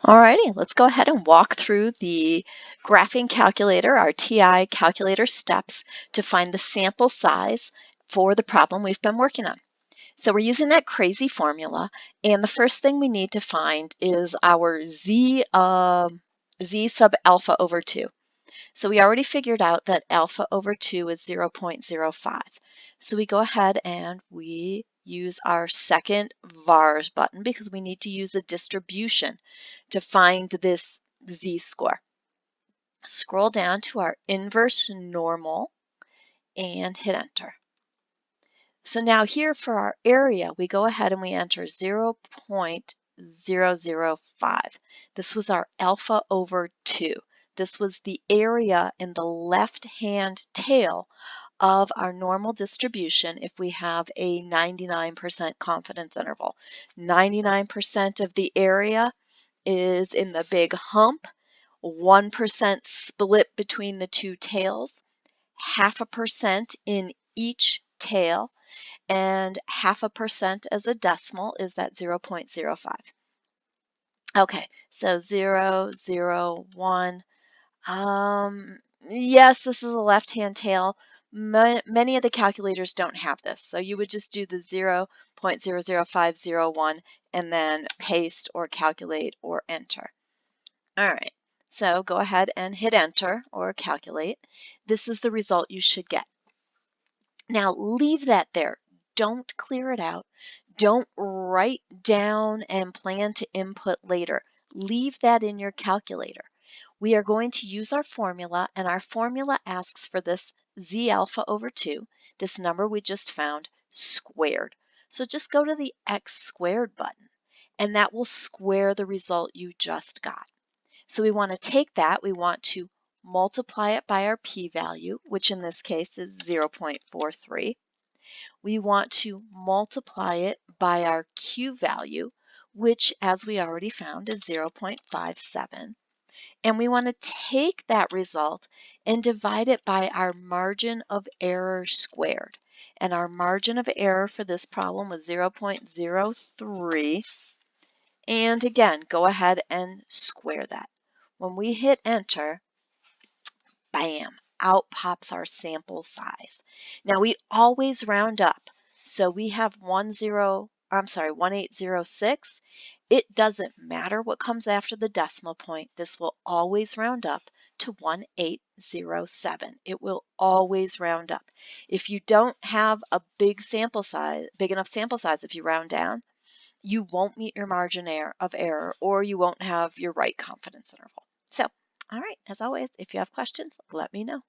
Alrighty, let's go ahead and walk through the graphing calculator, our TI calculator steps to find the sample size for the problem we've been working on. So we're using that crazy formula, and the first thing we need to find is our z sub alpha over 2. So we already figured out that alpha over 2 is 0.05. So we go ahead and we use our second vars button because we need to use a distribution to find this z-score. Scroll down to our inverse normal and hit enter. So now here for our area, we go ahead and we enter 0.005. This was our alpha over 2. This was the area in the left-hand tail of our normal distribution if we have a 99% confidence interval. 99% of the area is in the big hump, 1% split between the two tails, 0.5% in each tail, and 0.5% as a decimal is that 0.05. Okay, so 0, 0, 1. Yes, this is a left-hand tail. Many of the calculators don't have this, so you would just do the 0.00501 and then paste or calculate or enter. All right, so go ahead and hit enter or calculate. This is the result you should get. Now leave that there. Don't clear it out. Don't write down and plan to input later. Leave that in your calculator. We are going to use our formula, and our formula asks for this z alpha over 2, this number we just found, squared. So just go to the x squared button, and that will square the result you just got. So we want to take that, we want to multiply it by our p-value, which in this case is 0.43. We want to multiply it by our Q value, which as we already found is 0.57. And we want to take that result and divide it by our margin of error squared. And our margin of error for this problem was 0.03. And again, go ahead and square that. When we hit enter, bam, out pops our sample size. Now we always round up. So we have 1806. It doesn't matter what comes after the decimal point. This will always round up to 1807. It will always round up. If you don't have a big enough sample size, if you round down, you won't meet your margin of error, or you won't have your right confidence interval. So, all right, as always, if you have questions, let me know.